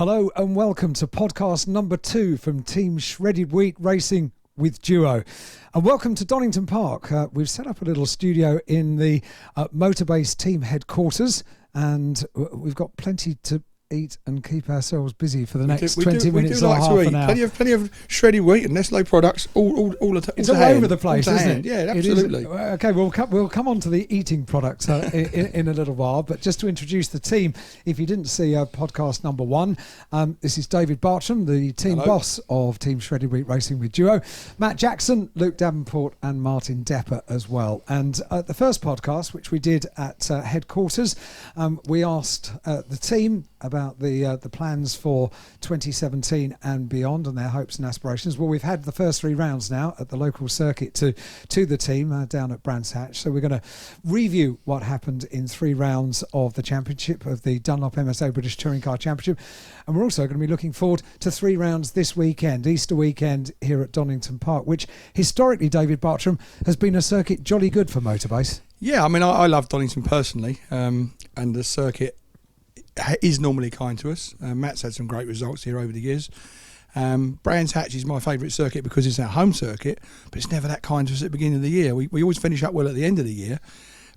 Hello and welcome to podcast number 2 from Team Shredded Wheat Racing with Duo. And welcome to Donington Park. We've set up a little studio in the Motorbase team headquarters, and we've got plenty to eat and keep ourselves busy for the next 20 minutes or half an hour. Plenty of shredded wheat and Nestle products it's all over the place, isn't it? Yeah, absolutely. Okay, we'll come on to the eating products in a little while, but just to introduce the team, if you didn't see podcast number 1, this is David Bartram, the team boss of Team Shredded Wheat Racing with Duo, Matt Jackson, Luke Davenport and Martin Depper as well. And the first podcast, which we did at headquarters, we asked the team about the plans for 2017 and beyond and their hopes and aspirations. Well, we've had the first 3 rounds now at the local circuit to the team down at Brands Hatch. So we're going to review what happened in 3 rounds of the championship of the Dunlop MSA British Touring Car Championship. And we're also going to be looking forward to 3 rounds this weekend, Easter weekend here at Donington Park, which historically, David Bartram, has been a circuit jolly good for Motorbase. Yeah, I mean, I love Donington personally, and the circuit is normally kind to us. Matt's had some great results here over the years. Brands Hatch is my favourite circuit because it's our home circuit, but it's never that kind to us at the beginning of the year. We always finish up well at the end of the year,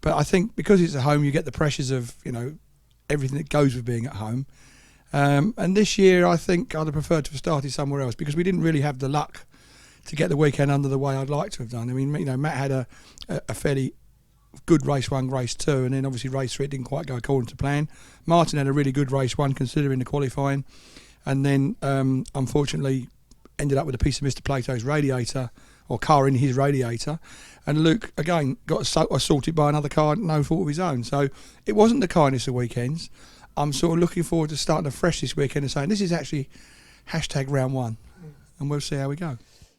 but I think because it's at home, you get the pressures of everything that goes with being at home. And this year, I think I'd have preferred to have started somewhere else because we didn't really have the luck to get the weekend under the way I'd like to have done. I mean, Matt had a fairly good race 1, race 2, and then obviously race 3 didn't quite go according to plan. Martin had a really good race 1 considering the qualifying, and then unfortunately ended up with a piece of Mr. Plato's radiator or car in his radiator, and Luke again got assaulted by another car, no fault of his own. So it wasn't the kindness of weekends. I'm sort of looking forward to starting afresh this weekend and saying this is actually hashtag round 1, and we'll see how we go.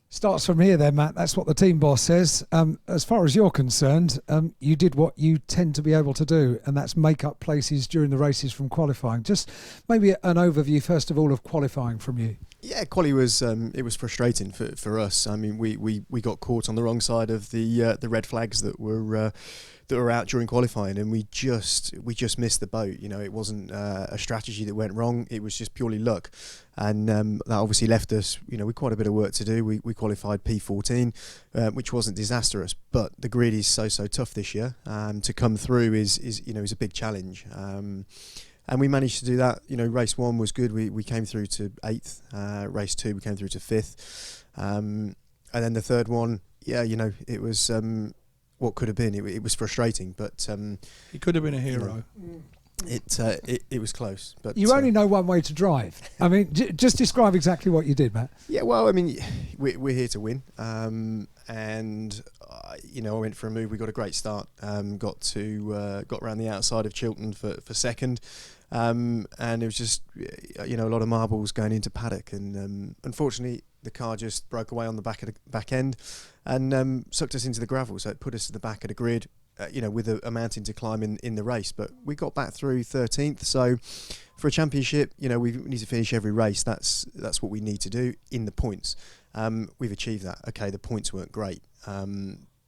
Starts from here then, Matt. That's what the team boss says. As far as you're concerned, you did what you tend to be able to do, and that's make up places during the races from qualifying. Just maybe an overview, first of all, of qualifying from you. Yeah, quali was it was frustrating for us. I mean, we got caught on the wrong side of the red flags that were out during qualifying, and we just missed the boat. It wasn't a strategy that went wrong. It was just purely luck, and that obviously left us with quite a bit of work to do. We qualified P14, which wasn't disastrous, but the grid is so tough this year. To come through is a big challenge. And we managed to do that. Race 1 was good. We came through to 8th. Race 2 we came through to 5th. And then the third one, it was what could have been. It was frustrating, but he could have been a hero. It was close. But you only know one way to drive. I mean, just describe exactly what you did, Matt. Yeah, well, I mean, we're here to win. And I went for a move. We got a great start. Got around the outside of Chiltern for second. And it was just a lot of marbles going into paddock, and unfortunately the car just broke away on the back end and sucked us into the gravel, so it put us at the back of the grid, with a mountain to climb in the race. But we got back through 13th, so for a championship, we need to finish every race. That's what we need to do in the points. We've achieved that. Okay, the points weren't great,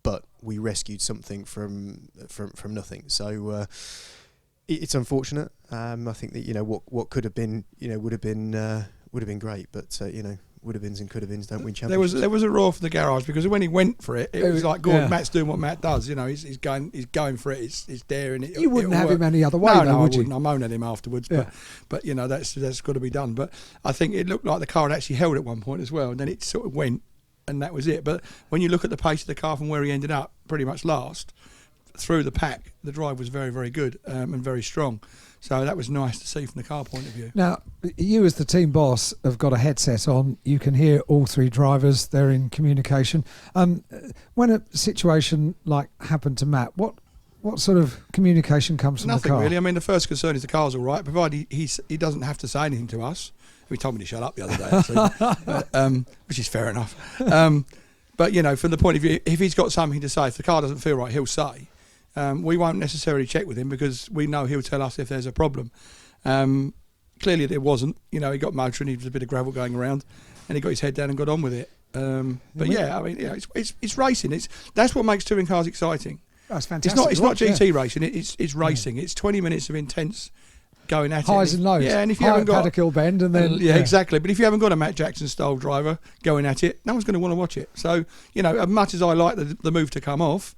but we rescued something from nothing. So it's unfortunate. I think that what could have been would have been great, but would have beens and could have beens don't win championships. There was a roar for the garage because when he went for it, it was like, God, Matt's doing what Matt does. He's going for it. He's daring it. You wouldn't have him any other way, no, would you? I moan at him afterwards, but that's got to be done. But I think it looked like the car had actually held at one point as well, and then it sort of went, and that was it. But when you look at the pace of the car from where he ended up, pretty much last through the pack, the drive was very, very good and very strong. So that was nice to see from the car point of view. Now, you as the team boss have got a headset on. You can hear all 3 drivers. They're in communication. When a situation like happened to Matt, what sort of communication comes from the car? Nothing really. I mean, the first concern is the car's all right, provided he doesn't have to say anything to us. He told me to shut up the other day, actually, which is fair enough. But, from the point of view, if he's got something to say, if the car doesn't feel right, he'll say. We won't necessarily check with him because we know he'll tell us if there's a problem. Clearly there wasn't. He got motoring, there was a bit of gravel going around, and he got his head down and got on with it. But yeah, I mean, it's racing. That's what makes touring cars exciting. That's fantastic. It's not GT racing. It's racing. It's 20 minutes of intense going at highs and lows. Yeah, and if you high haven't got Paddock Hill Bend, and then exactly. But if you haven't got a Matt Jackson style driver going at it, no one's going to want to watch it. So as much as I like the move to come off,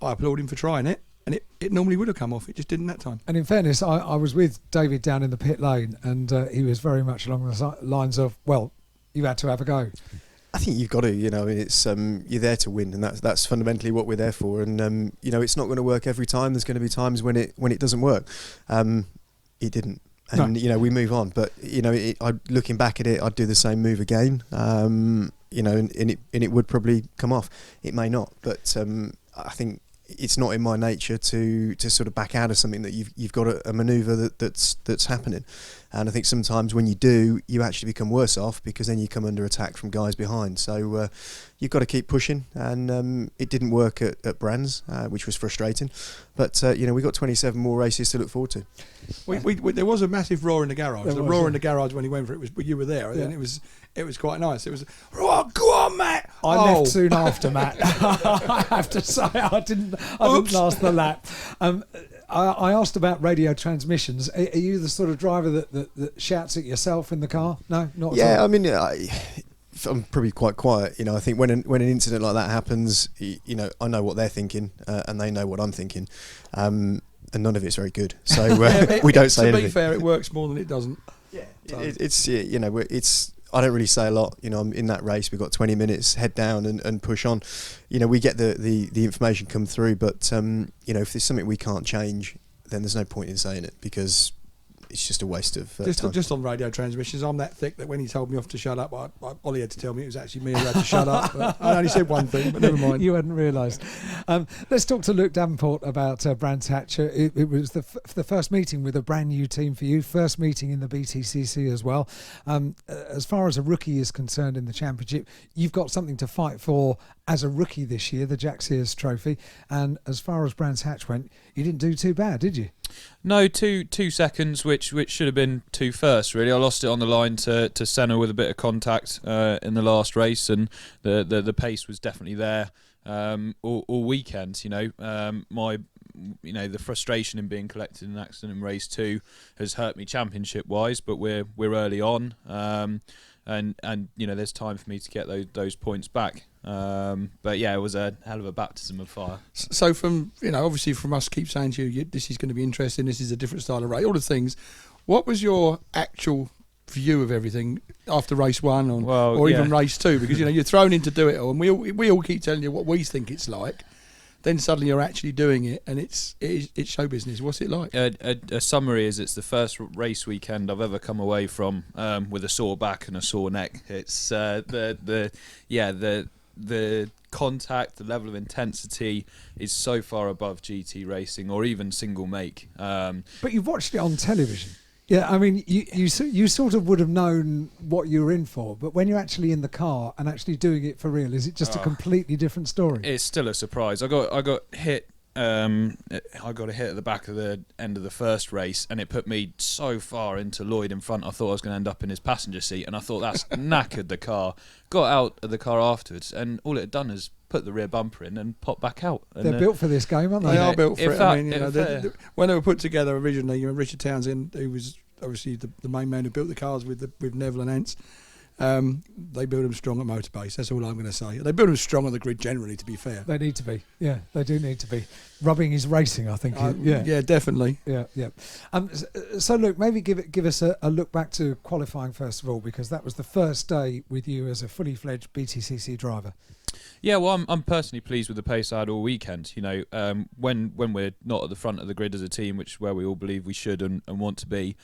I applaud him for trying it, and it normally would have come off. It just didn't that time. And in fairness, I was with David down in the pit lane, and he was very much along the lines of, well, you had to have a go. I think you've got to, it's you're there to win, and that's fundamentally what we're there for. And it's not going to work every time. There's going to be times when it doesn't work. It didn't, and we move on. But looking back at it, I'd do the same move again. And it would probably come off. It may not, but I think it's not in my nature to sort of back out of something that you've got a manoeuvre that's happening. And I think sometimes when you do, you actually become worse off, because then you come under attack from guys behind. So you've got to keep pushing, and it didn't work at Brands, which was frustrating. But we got 27 more races to look forward to. There was a massive roar in the garage. The roar in the garage when he went for it was, you were there, and it was quite nice. It was, oh, go on, Matt. I left soon after, Matt. I have to say, I didn't last the lap. I asked about radio transmissions. Are you the sort of driver that shouts at yourself in the car? No, not at all. I mean, I'm probably quite quiet. I think when an incident like that happens, I know what they're thinking, and they know what I'm thinking, and none of it's very good. So we don't say anything. To be fair, it works more than it doesn't. Yeah, it's. I don't really say a lot. I'm in that race. We've got 20 minutes, head down and push on. We get the information come through, but if there's something we can't change, then there's no point in saying it, because it's just a waste of time. Just on radio transmissions, I'm that thick that when he told me off to shut up, Ollie had to tell me it was actually me who had to shut up. But I only said one thing, but never mind. You hadn't realised. Let's talk to Luke Davenport about Brands Hatch. It was the first meeting with a brand new team for you, first meeting in the BTCC as well. As far as a rookie is concerned in the championship, you've got something to fight for as a rookie this year, the Jack Sears Trophy. And as far as Brands Hatch went, you didn't do too bad, did you? No, two seconds, which should have been 2 firsts, really. I lost it on the line to Senna with a bit of contact in the last race, and the pace was definitely there all weekend. The frustration in being collected in an accident in race 2 has hurt me championship wise, but we're early on, and there's time for me to get those points back. But yeah, it was a hell of a baptism of fire. So from obviously from us keep saying to you, this is going to be interesting, this is a different style of race, all the things. What was your actual view of everything after race 1 or even race 2? Because you're thrown in to do it all, and we all keep telling you what we think it's like. Then suddenly you're actually doing it, and it's show business. What's it like? A summary is it's the first race weekend I've ever come away from with a sore back and a sore neck. It's the contact, the level of intensity is so far above GT racing or even single make. But you've watched it on television. Yeah, I mean, you sort of would have known what you were in for, but when you're actually in the car and actually doing it for real, is it just a completely different story? It's still a surprise. I got hit. I got a hit at the back of the end of the first race, and it put me so far into Lloyd in front. I thought I was going to end up in his passenger seat, and I thought that's knackered the car. Got out of the car afterwards, and all it had done is put the rear bumper in and pop back out. And they're built for this game, aren't they? They are built for it. When they were put together originally, Richard Townsend, who was obviously the main man who built the cars with Neville and Ants, they build them strong at Motorbase. That's all I'm going to say. They build them strong on the grid generally, to be fair. They need to be. Yeah, they do need to be. Rubbing is racing, I think. Yeah, definitely. Yeah. So look, maybe give us a look back to qualifying first of all, because that was the first day with you as a fully fledged BTCC driver. Yeah, well, I'm personally pleased with the pace I had all weekend. When we're not at the front of the grid as a team, which is where we all believe we should and want to be,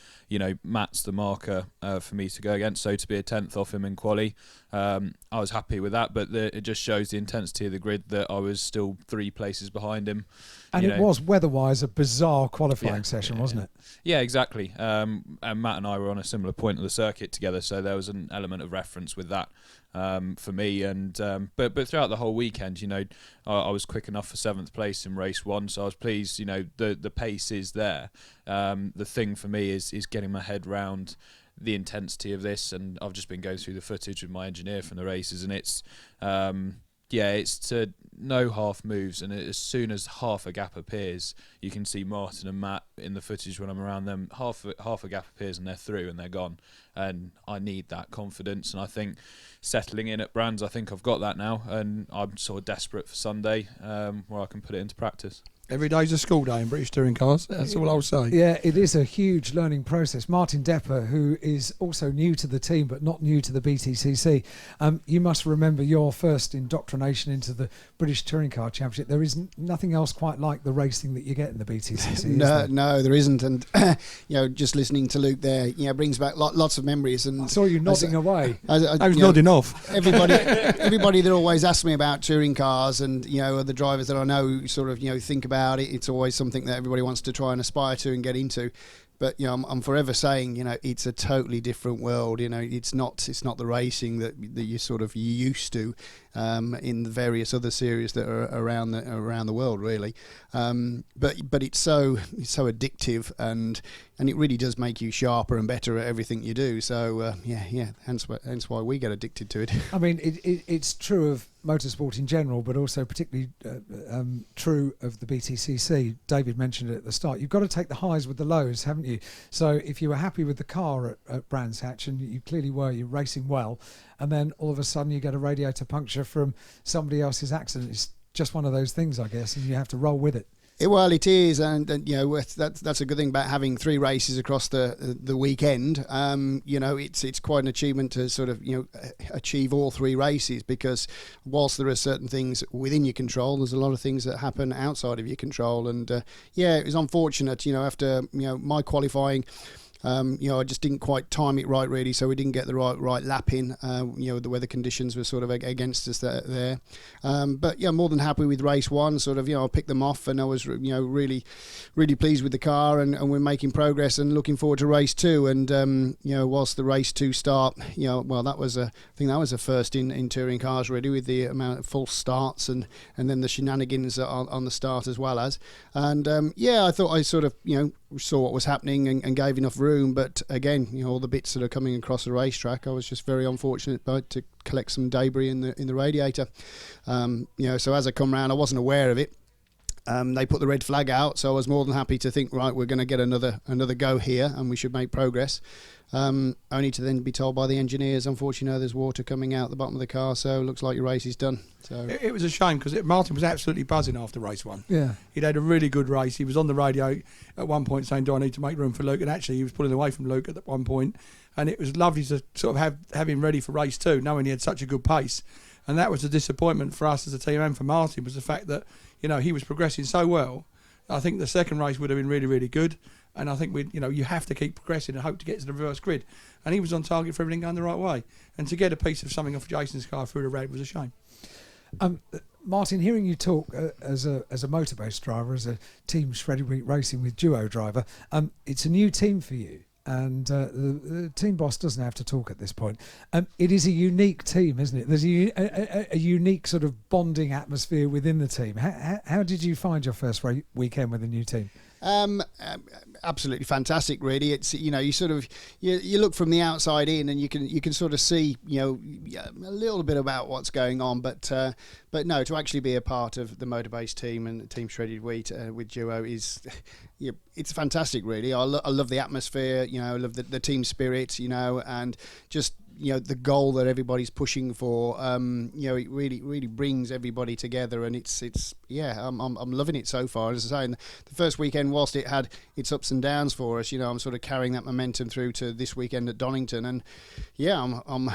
Matt's the marker for me to go against. So to be a 10th off him in quali, I was happy with that. But it just shows the intensity of the grid that I was still 3 places behind him. And it was weather-wise a bizarre qualifying session, wasn't it? Yeah, exactly. And Matt and I were on a similar point of the circuit together, so there was an element of reference with that for me. And but throughout the whole weekend, I was quick enough for 7th place in race 1, so I was pleased. The pace is there. The thing for me is getting my head round the intensity of this, and I've just been going through the footage with my engineer from the races, and it's yeah, it's to no half moves, and as soon as half a gap appears, you can see Martin and Matt in the footage when I'm around them. Half a gap appears and they're through and they're gone. And I need that confidence, and I think settling in at Brands, I think I've got that now, and I'm sort of desperate for Sunday where I can put it into practice. Every day's a school day in British touring cars. That's all I'll say. Yeah, it is a huge learning process. Martin Depper, who is also new to the team but not new to the BTCC, you must remember your first indoctrination into the British Touring Car Championship. There is nothing else quite like the racing that you get in the BTCC. No, there isn't. And just listening to Luke there, brings back lots of memories. And I saw you nodding away. I was nodding off. Everybody that always asks me about touring cars, and the drivers that I know sort of think about it. It's always something that everybody wants to try and aspire to and get into. But I'm forever saying it's a totally different world. It's not the racing that you sort of used to in the various other series that are around the world, really. But it's so addictive, and it really does make you sharper and better at everything you do. So hence why we get addicted to it. I mean, it's true of motorsport in general, but also particularly true of the BTCC. David mentioned it at the start. You've got to take the highs with the lows, haven't you? So if you were happy with the car at Brands Hatch, and you clearly were, you're racing well, and then all of a sudden you get a radiator puncture from somebody else's accident. It's just one of those things, I guess, and you have to roll with it. Well, it is, and that's a good thing about having 3 races across the weekend. It's quite an achievement to sort of achieve all 3 races, because whilst there are certain things within your control, there's a lot of things that happen outside of your control. And it was unfortunate, after my qualifying. I just didn't quite time it right, really, so we didn't get the right lap in. The weather conditions were sort of against us there. But more than happy with race 1. Sort of, I picked them off, and I was really pleased with the car, and we're making progress and looking forward to race 2. And whilst the race 2 start, that was I think that was a first in touring cars, really, with the amount of false starts and then the shenanigans on the start as well as. And I thought I sort of saw what was happening and gave enough room, but again, all the bits that are coming across the racetrack, I was just very unfortunate to collect some debris in the radiator. So as I come round, I wasn't aware of it. They put the red flag out, so I was more than happy to think, right, we're going to get another go here, and we should make progress. Only to then be told by the engineers, unfortunately, there's water coming out the bottom of the car, so it looks like your race is done. So it was a shame, because Martin was absolutely buzzing after race 1. Yeah, he'd had a really good race. He was on the radio at one point saying, "Do I need to make room for Luke?" And actually, he was pulling away from Luke at that one point. And it was lovely to sort of have him ready for race 2, knowing he had such a good pace. And that was a disappointment for us as a team and for Martin, was the fact that he was progressing so well. I think the second race would have been really, really good. And I think you have to keep progressing and hope to get to the reverse grid. And he was on target for everything going the right way. And to get a piece of something off Jason's car through the red was a shame. Martin, hearing you talk as a Motorbase driver, as a team Shredded Wheat Racing with duo driver, it's a new team for you. And the team boss doesn't have to talk at this point. It is a unique team, isn't it? There's a unique sort of bonding atmosphere within the team. How did you find your first weekend with the new team? Absolutely fantastic, really. It's you sort of you look from the outside in, and you can sort of see a little bit about what's going on, but no, to actually be a part of the Motorbase team and Team Shredded Wheat with Duo is it's fantastic, really. I love the atmosphere, I love the team spirit, and just the goal that everybody's pushing for. It really brings everybody together, and I'm loving it so far. As I say, the first weekend, whilst it had its ups and downs for us, I'm sort of carrying that momentum through to this weekend at Donington, and I'm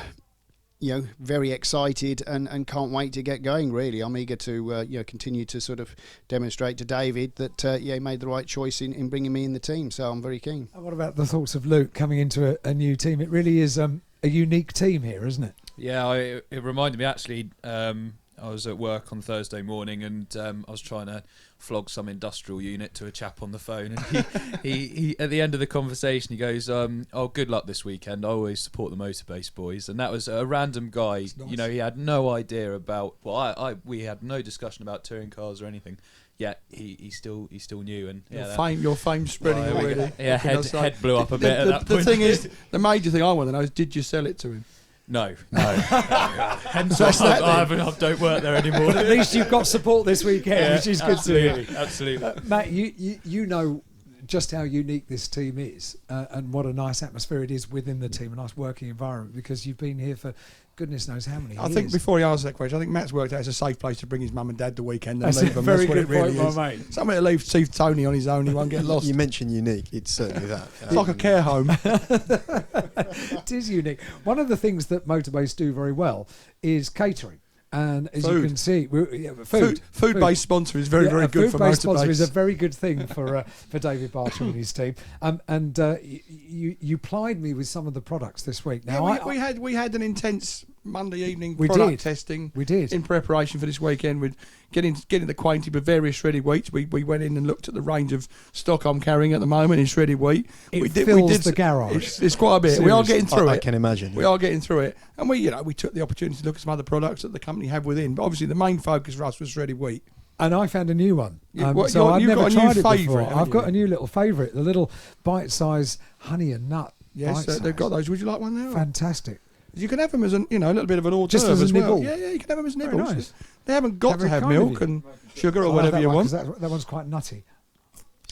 very excited and can't wait to get going, really. I'm eager to continue to sort of demonstrate to David that he made the right choice in bringing me in the team, so I'm very keen. And what about the thoughts of Luke coming into a new team? It really is a unique team here, isn't it? Yeah, it reminded me, actually, I was at work on Thursday morning, and I was trying to flog some industrial unit to a chap on the phone, and he at the end of the conversation he goes, "Oh, good luck this weekend. I always support the Motorbase boys." And that was a random guy. Nice. He had no idea about. Well, we had no discussion about touring cars or anything. Yet he still knew, and your fame spreading already. Yeah, head blew up a bit. The thing is, the major thing I want to know is, did you sell it to him? No. Hence I don't work there anymore. At least you've got support this weekend, which is good to hear. Absolutely. Matt, you know just how unique this team is, and what a nice atmosphere it is within the team, a nice working environment, because you've been here for goodness knows how many years. I think before he answers that question, I think Matt's worked out it's a safe place to bring his mum and dad the weekend and That's leave them. very That's what good it really point, is. my mate. Somewhere to leave Tony on his own, he won't get lost. You mentioned unique, it's certainly that. It's like a care home. It is unique. One of the things that Motorbase do very well is catering. And as you can see, food-based sponsor is very good for food-based Motorbase. sponsor is a very good thing for David Bartram and his team. You plied me with some of the products this week. Now we had an intense Monday evening We product did. testing. We did. In preparation for this weekend with getting acquainted with various shredded wheats. We went in and looked at the range of stock I'm carrying at the moment in shredded wheat. It fills the garage. It's quite a bit. We are getting through it. I can imagine. We are getting through it, and we took the opportunity to look at some other products that the company have within. But obviously, the main focus for us was shredded wheat. And I found a new one. You've I've never got a tried new it before. favourite, haven't I've got you? a new little favourite, the little bite-sized honey and nut. Yes, they've got those. Would you like one there? Fantastic. You can have them as a little bit of an hors Just d'oeuvre as a well. nibble. Yeah, you can have them as Very nibbles. nice. They haven't got to Very have kind of milk you. and sugar or I like whatever that you one, want. 'cause that one's quite nutty.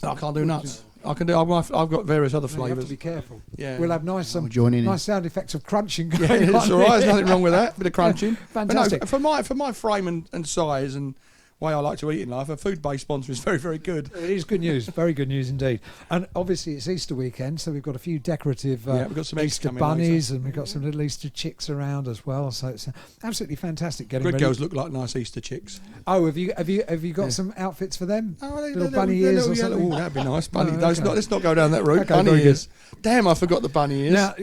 I can't do nuts. I can do. I've got various other You have to flavours. be careful. Yeah. We'll have nice joining in. nice sound effects of crunching. Yeah, going it's on all right. There's here. nothing wrong with that. Bit of crunching. Fantastic. But no, for my frame and size and way I like to eat in life, a food-based sponsor is very, very good. It is good news, very good news indeed. And obviously it's Easter weekend, so we've got a few decorative we've got some eggs Easter coming bunnies, later. and we've got some little Easter chicks around as well. So it's absolutely fantastic getting Red ready. girls look like nice Easter chicks. Oh, have you got some outfits for them? Oh, Little bunny ears or something? Oh, that'd be nice. Bunny. Oh, okay. Let's not go down that route. Okay, Bunny very ears. Damn, I forgot the bunny ears. Now,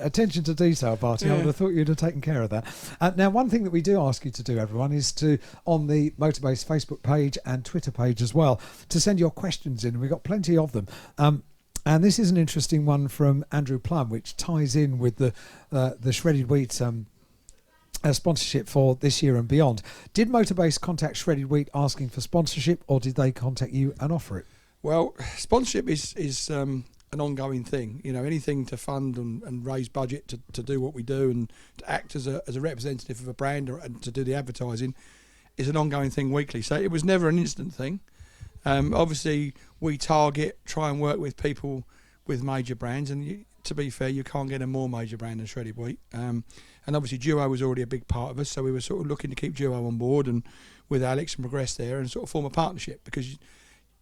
attention to detail, Barty. I would have thought you'd have taken care of that. Now, one thing that we do ask you to do, everyone, is to, on the Motorbase Facebook page and Twitter page as well, to send your questions in. We've got plenty of them. And this is an interesting one from Andrew Plum, which ties in with the shredded wheat sponsorship for this year and beyond. Did Motorbase contact shredded wheat asking for sponsorship, or did they contact you and offer it? Well, sponsorship is an ongoing thing. Anything to fund and raise budget to do what we do and to act as a representative of a brand and to do the advertising is an ongoing thing weekly. So it was never an instant thing. Obviously, we try and work with people with major brands, and to be fair, you can't get a more major brand than shredded wheat. And obviously, Duo was already a big part of us, so we were sort of looking to keep Duo on board and with Alex and progress there and sort of form a partnership, because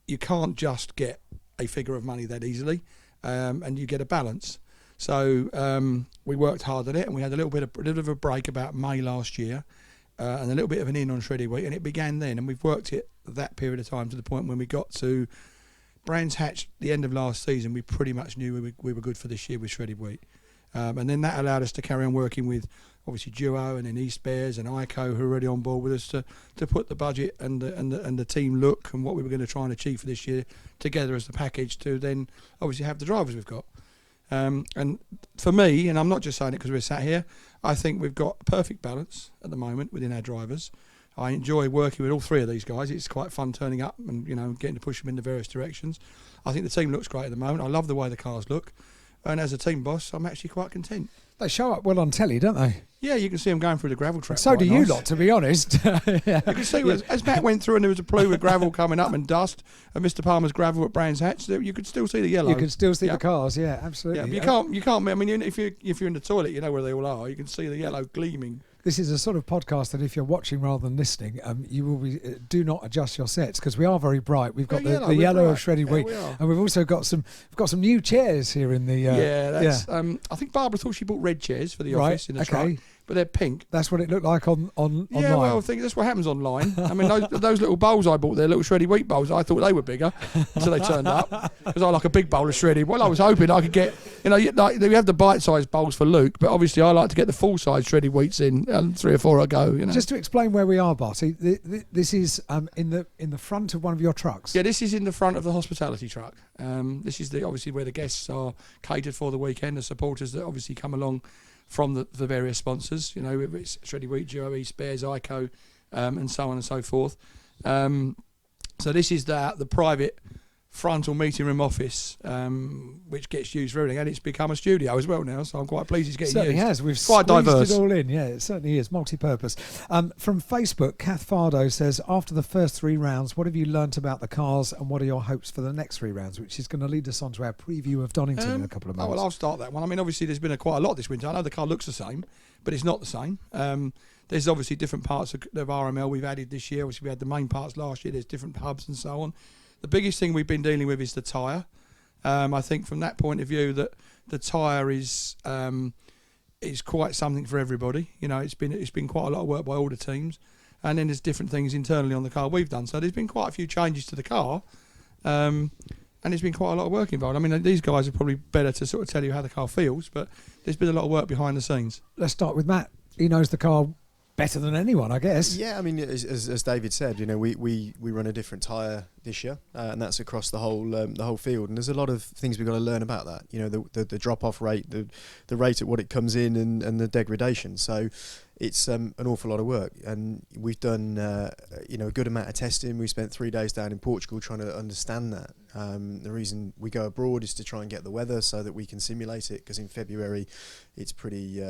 you can't just get a figure of money that easily, and you get a balance. So we worked hard at it, and we had a little bit of a break about May last year, and a little bit of an in on shredded wheat, and it began then, and we've worked it that period of time to the point when we got to Brands Hatch the end of last season. We pretty much knew we were good for this year with shredded wheat, and then that allowed us to carry on working with obviously Duo and then East Bears and ICO, who are already on board with us, to put the budget and the team look and what we were going to try and achieve for this year together as the package to then obviously have the drivers we've got. And for me, and I'm not just saying it because we're sat here, I think we've got a perfect balance at the moment within our drivers. I enjoy working with all three of these guys. It's quite fun turning up and getting to push them in the various directions. I think the team looks great at the moment. I love the way the cars look, and as a team boss, I'm actually quite content. They show up well on telly, don't they? Yeah, you can see them going through the gravel track. So quite do you nice. lot, to be honest. You can see as Matt went through and there was a plume of gravel coming up and dust, and Mr. Palmer's gravel at Brands Hatch, you could still see the yellow. You can still see the cars, yeah, absolutely. Yeah, but you can't. I mean, if you're in the toilet, you know where they all are. You can see the yellow gleaming. This is a sort of podcast that if you're watching rather than listening, you will be do not adjust your sets, because we are very bright. We've got the yellow of shredded wheat, and we've also got some new chairs here in the. I think Barbara thought she bought red chairs for the office in the truck, but they're pink. That's what it looked like on online. Well, I think that's what happens online. I mean, those little bowls I bought, they're little shredded wheat bowls. I thought they were bigger until they turned up, because I like a big bowl of shredded. Well, I was hoping I could get, like we have the bite-sized bowls for Luke, but obviously I like to get the full-size shredded wheats in 3 or 4 a go. Just to explain where we are, Barty, this is in the front of one of your trucks. Yeah, this is in the front of the hospitality truck. This is obviously where the guests are catered for the weekend, the supporters that obviously come along from the various sponsors, it's Shredded Wheat, Duo, East Bears, ICO, and so on and so forth. So this is the private frontal meeting room office, which gets used for everything, and it's become a studio as well now. So I'm quite pleased it's getting certainly used. has. We've quite squeezed diverse. it all in. Yeah, it certainly is multi-purpose. From Facebook, Kath Fardo says, after the first 3 rounds, what have you learnt about the cars, and what are your hopes for the next 3 rounds? Which is going to lead us on to our preview of Donington in a couple of Oh, months. well, I'll start that one. I mean, obviously, there's been quite a lot this winter. I know the car looks the same, but it's not the same. There's obviously different parts of RML we've added this year. Obviously, we had the main parts last year. There's different hubs and so on. The biggest thing we've been dealing with is the tyre. I think from that point of view that the tyre is quite something for everybody. You know, it's been quite a lot of work by all the teams, and then there's different things internally on the car we've done. So there's been quite a few changes to the car, and there's been quite a lot of work involved. I mean, these guys are probably better to sort of tell you how the car feels, but there's been a lot of work behind the scenes. Let's start with Matt. He knows the car better than anyone, I guess. Yeah, I mean, as David said, you know, we run a different tyre this year, and that's across the whole field. And there's a lot of things we've got to learn about that. You know, the drop-off rate, the rate at what it comes in, and the degradation. So it's an awful lot of work, and we've done a good amount of testing. We spent 3 days down in Portugal trying to understand that. The reason we go abroad is to try and get the weather so that we can simulate it, because in February it's pretty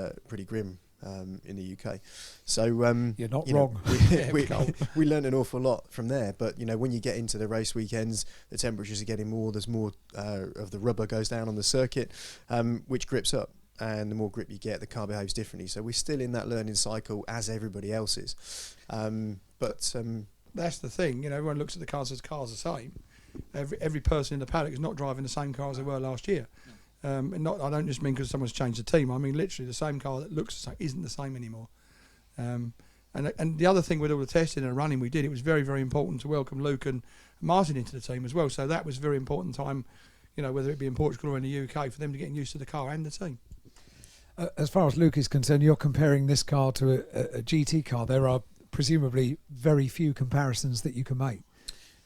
grim. In the UK, so you're not wrong. We learned an awful lot from there. But you know, when you get into the race weekends, the temperatures are getting more. There's more of the rubber goes down on the circuit, which grips up, and the more grip you get, the car behaves differently. So we're still in that learning cycle as everybody else is. But that's the thing. You know, everyone looks at the cars as cars the same. Every person in the paddock is not driving the same car as they were last year. And I don't just mean because someone's changed the team. I mean literally the same car that looks the same isn't the same anymore. And the other thing with all the testing and running we did, it was very, very important to welcome Luke and Martin into the team as well. So that was a very important time, you know, whether it be in Portugal or in the UK, for them to get used to the car and the team. As far as Luke is concerned, you're comparing this car to a GT car. There are presumably very few comparisons that you can make.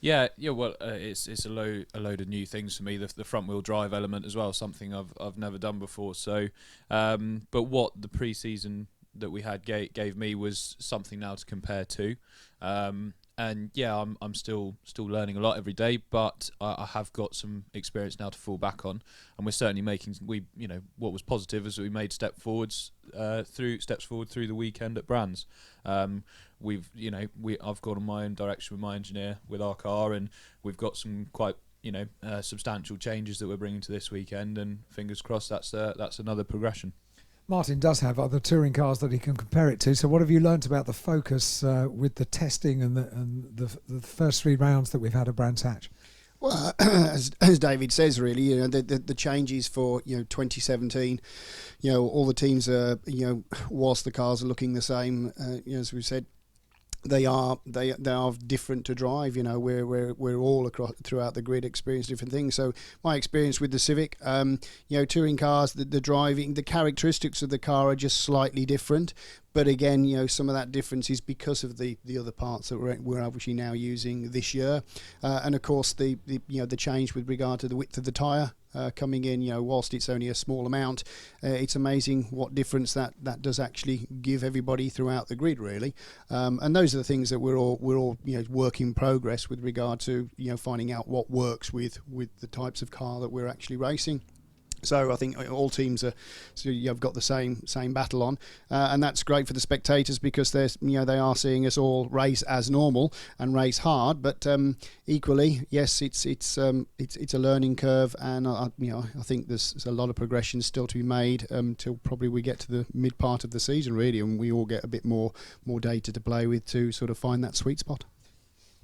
Yeah. Well, it's a load of new things for me. The front wheel drive element as well, something I've never done before. So, but what the pre-season that we had gave me was something now to compare to. And yeah, I'm still learning a lot every day, but I have got some experience now to fall back on, and we're certainly making what was positive is that we made steps forward through the weekend at Brands. I've gone in my own direction with my engineer with our car, and we've got some quite substantial changes that we're bringing to this weekend, and fingers crossed that's another progression. Martin does have other touring cars that he can compare it to. So what have you learnt about the Focus with the testing and the first 3 rounds that we've had at Brands Hatch? Well, as David says, really, you know, the changes for 2017, all the teams are, whilst the cars are looking the same, as we said, they are different to drive. You know, we're all across throughout the grid experience different things. So my experience with the Civic, touring cars, the driving, the characteristics of the car are just slightly different. But again, some of that difference is because of the other parts that we're obviously now using this year, and of course the change with regard to the width of the tyre. Coming in, whilst it's only a small amount, it's amazing what difference that does actually give everybody throughout the grid, really. And those are the things that we're all work in progress with regard to finding out what works with the types of car that we're actually racing. So I think all teams you've got the same battle on, and that's great for the spectators because they are seeing us all race as normal and race hard. But equally, yes, it's a learning curve, and I think there's a lot of progression still to be made till probably we get to the mid part of the season, really, and we all get a bit more data to play with to sort of find that sweet spot.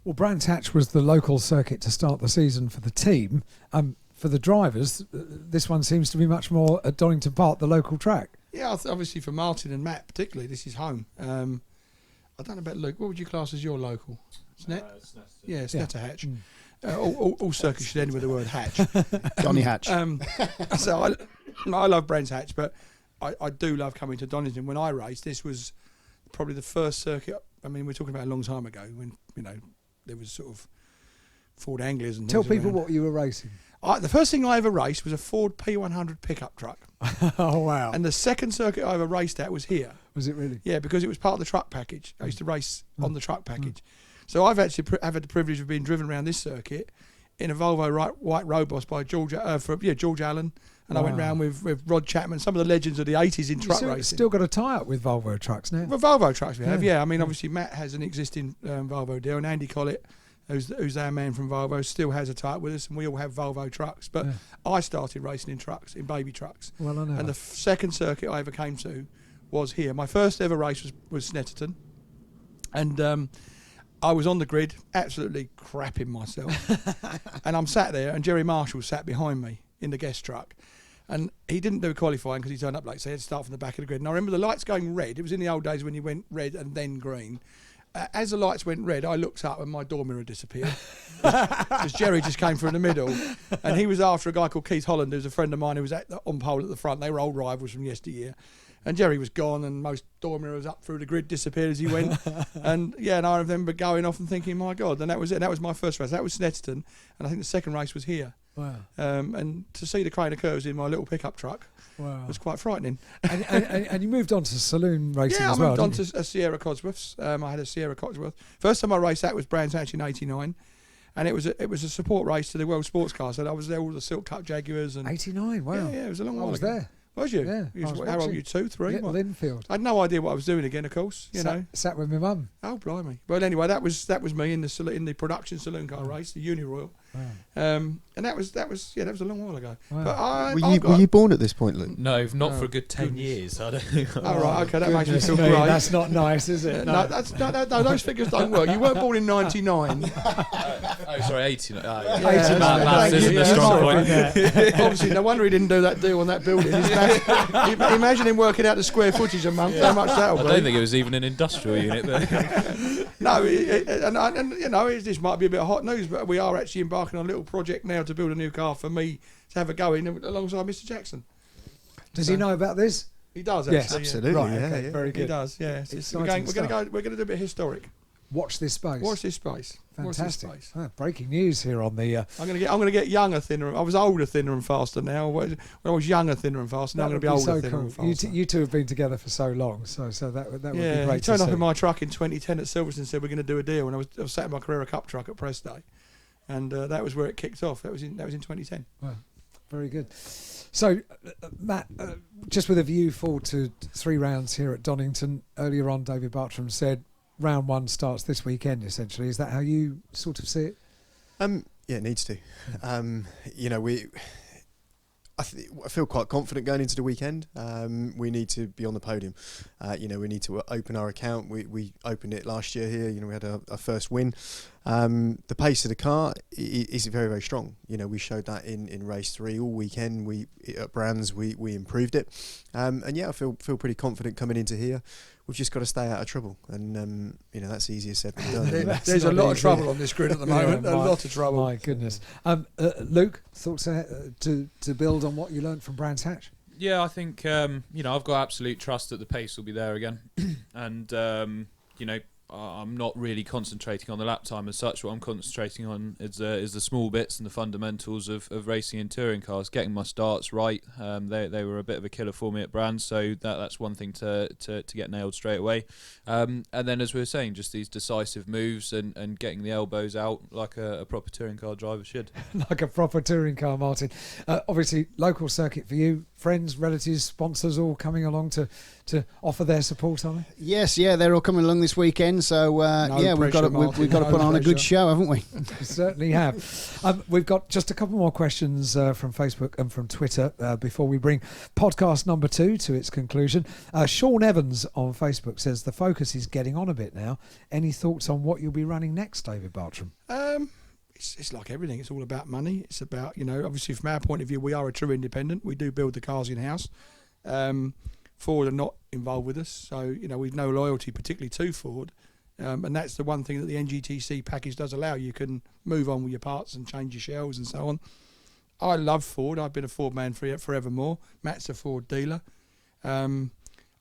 Well, Brands Hatch was the local circuit to start the season for the team. For the drivers, this one seems to be much more at Donington Park, the local track. Yeah, obviously for Martin and Matt particularly, this is home. I don't know about Luke. What would you class as your local? Snetter Hatch. All circuits should end with the word Hatch. Johnny Hatch. So I love Brands Hatch, but I do love coming to Donington. When I raced, this was probably the first circuit. I mean, we're talking about a long time ago when there was sort of Ford Anglers and tell things people around. what you were racing. The first thing I ever raced was a Ford P100 pickup truck. Oh, wow. And the second circuit I ever raced at was here. Was it really? Yeah, because it was part of the truck package. I used to race on the truck package. So I've actually had the privilege of being driven around this circuit in a Volvo white Robos by George Allen. And I went round with Rod Chapman, some of the legends of the 80s in truck racing. Still got a tie-up with Volvo trucks now? Well, Volvo trucks we have, yeah. I mean, obviously Matt has an existing Volvo deal, and Andy Collett, who's our man from Volvo, still has a tie-up with us, and we all have Volvo trucks. But I started racing in trucks, in baby trucks. Well, I know. And the second circuit I ever came to was here. My first ever race was Snetterton. And I was on the grid, absolutely crapping myself. And I'm sat there, and Jerry Marshall sat behind me in the guest truck. And he didn't do qualifying because he turned up late, so he had to start from the back of the grid. And I remember the lights going red. It was in the old days when you went red and then green. As the lights went red, I looked up and my door mirror disappeared. Because Jerry just came through the middle. And he was after a guy called Keith Holland, who's a friend of mine who was on pole at the front. They were old rivals from yesteryear. And Jerry was gone, and most door mirrors up through the grid disappeared as he went. And I remember going off and thinking, my God. And that was it. That was my first race. That was Snetterton. And I think the second race was here. Wow. And to see the crane of curves in my little pickup truck was quite frightening. And you moved on to saloon racing as well, I moved on to a Sierra Cosworths. I had a Sierra Cosworth. First time I raced that was Brands Hatch in '89. And it was a support race to the World Sports Cars. So I was there, all the Silk Cup Jaguars. And 89, wow. Yeah, it was a long while I was ago. there. Was you? Yeah. How old were you, 2, 3? Little Linfield. I had no idea what I was doing again, of course. Sat with my mum. Oh, blimey. But anyway, that was me in the production saloon car race, the Uni Royal. Wow. And that was a long while ago. Wow. But Were you born at this point, Luke? No, not for a good 10 years. I don't. Oh, right, okay, that makes me feel Me, great. that's not nice, is it? No, those figures don't work. You weren't born in '99. Oh, sorry, 89. Yeah. Maths isn't a strong point. Obviously, no wonder he didn't do that deal on that building. Imagine him working out the square footage a month. How much that'll be? I don't think it was even an industrial unit there. No, this might be a bit of hot news, but we are actually embarking on a little project now to build a new car for me to have a go in alongside Mr. Jackson. Does he know about this? He does, Yes, actually. absolutely. Right, Yeah, okay, yeah. very good. He does, yeah. We're Exciting going to do a bit historic. Watch this space. Watch this space. Fantastic. Watch this space. Breaking news here on the. I'm going to get younger, thinner. I was older, thinner, and faster now. When I was younger, thinner, and faster, now I'm going to be older, so thinner, cool. and faster. You two have been together for so long, so that would be great. He turned to up see. in my truck in 2010 at Silverstone and said we're going to do a deal, and I was sat in my Carrera Cup truck at press day, and that was where it kicked off. That was in 2010. Wow, very good. So, Matt, just with a view forward to 3 rounds here at Donington, earlier on David Bartram said round 1 starts this weekend, essentially. Is that how you sort of see it? Yeah, it needs to. I feel quite confident going into the weekend. We need to be on the podium. We need to open our account. We opened it last year here. We had our first win. The pace of the car is very, very strong. We showed that in race 3 all weekend. At Brands we improved it. I feel pretty confident coming into here. We've just got to stay out of trouble, and that's easier said than done. There's a lot of trouble on this grid at the moment. A lot of trouble. My goodness. Luke, thoughts to build on what you learned from Brands Hatch? Yeah, I think I've got absolute trust that the pace will be there again, and I'm not really concentrating on the lap time as such. What I'm concentrating on is the small bits and the fundamentals of racing in touring cars, getting my starts right. They were a bit of a killer for me at Brands, so that's one thing to get nailed straight away. And then, as we were saying, just these decisive moves and getting the elbows out like a proper touring car driver should. Like a proper touring car, Martin. Obviously, local circuit for you. Friends, relatives, sponsors all coming along to offer their support, are they? Yes, they're all coming along this weekend. So we've got to put on a good show, haven't we? We certainly have. We've got just a couple more questions from Facebook and from Twitter before we bring podcast number 2 to its conclusion. Sean Evans on Facebook says the Focus is getting on a bit now. Any thoughts on what you'll be running next, David Bartram? It's like everything. It's all about money. It's about, obviously from our point of view, we are a true independent. We do build the cars in-house. Ford are not involved with us, so we've no loyalty particularly to Ford, and that's the one thing that the NGTC package does allow. You can move on with your parts and change your shells and so on. I love Ford. I've been a Ford man forevermore. Matt's a Ford dealer. I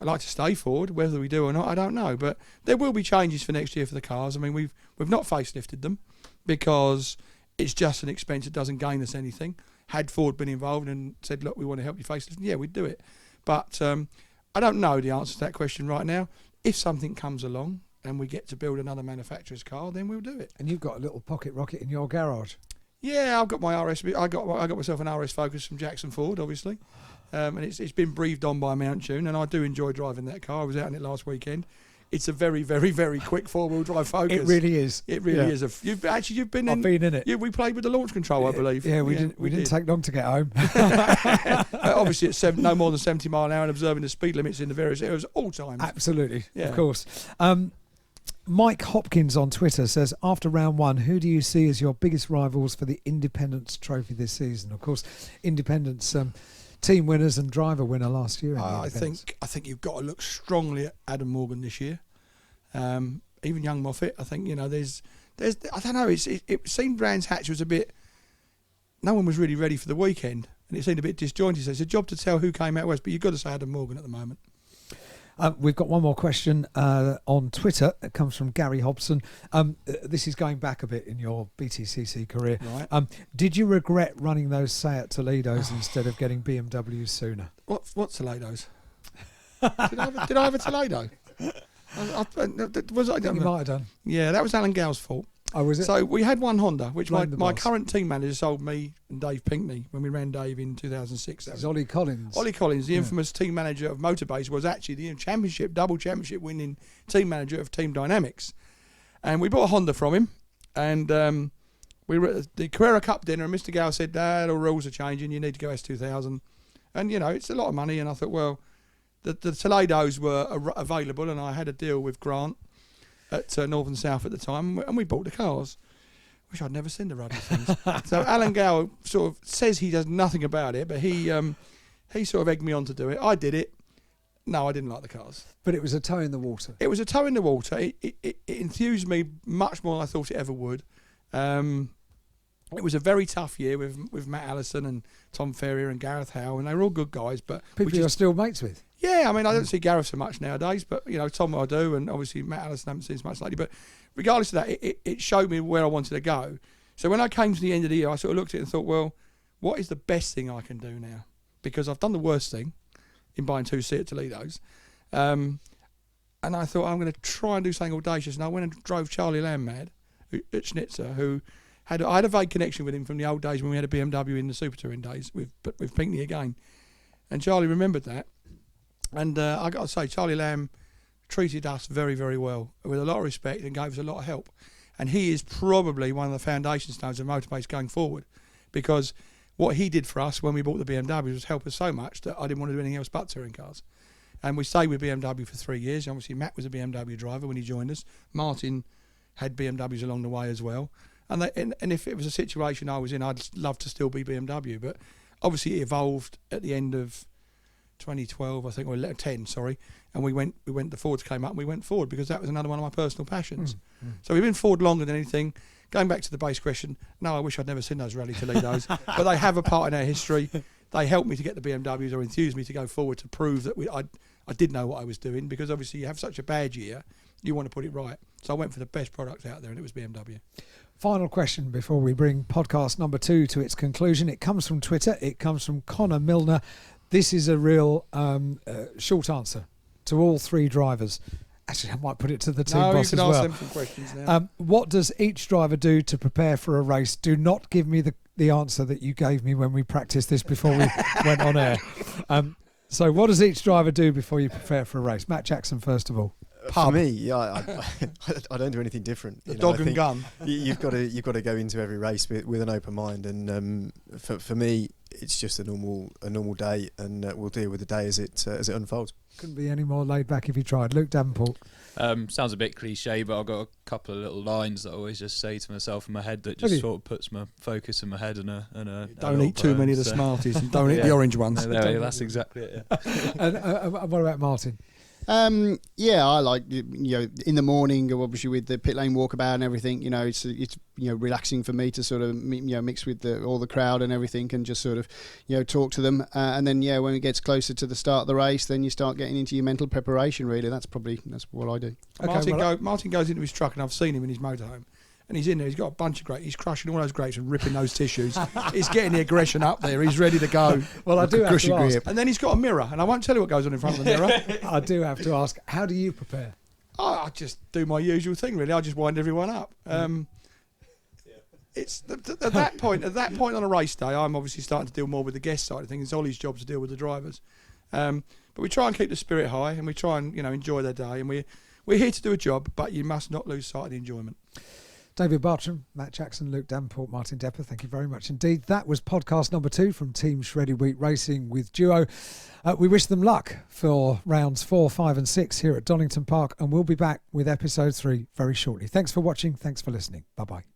like to stay Ford. Whether we do or not, I don't know, but there will be changes for next year for the cars. I mean, we've not facelifted them because it's just an expense. It doesn't gain us anything. Had Ford been involved and said, look, we want to help you facelift, yeah, we'd do it. But I don't know the answer to that question right now. If something comes along and we get to build another manufacturer's car, then we'll do it. And you've got a little pocket rocket in your garage. Yeah, I've got my RS. I got myself an RS Focus from Jackson Ford, obviously, and it's been breathed on by Mountune, and I do enjoy driving that car. I was out in it last weekend. It's a very, very, very quick 4-wheel drive Focus. It really is. It really is. You've been in. I've been in it. We played with the launch control, I believe. Yeah, we didn't take long to get home. Obviously, at no more than 70 mile an hour and observing the speed limits in the various areas at all times. Absolutely, Yeah. of course. Mike Hopkins on Twitter says, after round 1, who do you see as your biggest rivals for the Independence Trophy this season? Of course, Independence team winners and driver winner last year. I think you've got to look strongly at Adam Morgan this year. Even young Moffat, I think, there's I don't know. It seemed Brands Hatch was a bit. No one was really ready for the weekend, and it seemed a bit disjointed. So it's a job to tell who came out west, but you've got to say Adam Morgan at the moment. We've got one more question on Twitter. It comes from Gary Hobson. This is going back a bit in your BTCC career. Right. Did you regret running those Seat Toledos instead of getting BMWs sooner? What Toledos? did I have a Toledo? Was I? I think you might have done. Yeah, that was Alan Gow's fault. Oh, was it? So we had one Honda, which Blame the my boss. current team manager sold me and Dave Pinkney when we ran Dave in 2006. It was Ollie Collins. Ollie Collins, the infamous team manager of Motorbase, was actually the double championship winning team manager of Team Dynamics. And we bought a Honda from him, and we were at the Carrera Cup dinner, and Mr. Gow said, Dad, all rules are changing, you need to go S2000. And, it's a lot of money, and I thought, well, the Toledos were available, and I had a deal with Grant at North and South at the time, and we bought the cars. Wish I'd never seen the ruddy things. So Alan Gow sort of says he does nothing about it, but he sort of egged me on to do it. I did it. No, I didn't like the cars. But it was a toe in the water. It was a toe in the water. It enthused me much more than I thought it ever would. It was a very tough year with Matt Allison and Tom Ferrier and Gareth Howe, and they were all good guys. But People you're still mates with. Yeah, I mean, I don't see Gareth so much nowadays, but, Tom I do, and obviously Matt Allison I haven't seen as much lately. But regardless of that, it showed me where I wanted to go. So when I came to the end of the year, I sort of looked at it and thought, well, what is the best thing I can do now? Because I've done the worst thing in buying 2 Seat Toledos. And I thought, I'm going to try and do something audacious. And I went and drove Charlie Lamb mad at Schnitzer, who I had a vague connection with him from the old days when we had a BMW in the Super Touring days with Pinkney again. And Charlie remembered that. And I got to say, Charlie Lamb treated us very, very well, with a lot of respect, and gave us a lot of help. And he is probably one of the foundation stones of Motorbase going forward, because what he did for us when we bought the BMW was help us so much that I didn't want to do anything else but touring cars. And we stayed with BMW for 3 years. Obviously, Matt was a BMW driver when he joined us. Martin had BMWs along the way as well. And if it was a situation I was in, I'd love to still be BMW. But obviously, it evolved at the end of 2012, I think, or 10, sorry. And the Fords came up and we went Ford, because that was another one of my personal passions. So we've been Ford longer than anything. Going back to the base question, no, I wish I'd never seen those Rally Toledos, but they have a part in our history. They helped me to get the BMWs, or enthused me to go forward, to prove that I did know what I was doing, because obviously you have such a bad year, you want to put it right. So I went for the best product out there, and it was BMW. Final question before we bring podcast number 2 to its conclusion. It comes from Twitter. It comes from Connor Milner. This is a real short answer to all 3 drivers. Actually, I might put it to the team boss as well. No, you can ask them some questions now. What does each driver do to prepare for a race? Do not give me the answer that you gave me when we practiced this before we went on air. So what does each driver do before you prepare for a race? Matt Jackson, first of all. For me, yeah, I don't do anything different. The dog and gun. You've got to go into every race with an open mind, and for me, it's just a normal day, and we'll deal with the day as it unfolds. Couldn't be any more laid back if you tried. Luke Davenport. Sounds a bit cliche, but I've got a couple of little lines that I always just say to myself in my head that just sort of puts my focus in my head Don't eat too many of the Smarties, and don't eat the orange ones. That's exactly it. Yeah. And what about Martin? Yeah, I like, in the morning, obviously with the pit lane walkabout and everything, it's relaxing for me to sort of mix with all the crowd and everything, and just sort of talk to them, and then when it gets closer to the start of the race, then you start getting into your mental preparation. Really, that's what I do. Martin goes into his truck, and I've seen him in his motorhome. And he's in there, he's got a bunch of grapes, he's crushing all those grapes and ripping those tissues. He's getting the aggression up there, he's ready to go. Well, I do have to ask. And then he's got a mirror, and I won't tell you what goes on in front of the mirror. I do have to ask, how do you prepare? I just do my usual thing, really. I just wind everyone up. It's at that point on a race day, I'm obviously starting to deal more with the guest side of things. It's Ollie's job to deal with the drivers, but we try and keep the spirit high, and we try and enjoy their day, and we're here to do a job, but you must not lose sight of the enjoyment. David Bartram, Matt Jackson, Luke Davenport, Martin Depper, thank you very much indeed. That was podcast number 2 from Team Shredded Wheat Racing with Duo. We wish them luck for rounds 4, 5 and 6 here at Donington Park, and we'll be back with episode 3 very shortly. Thanks for watching. Thanks for listening. Bye-bye.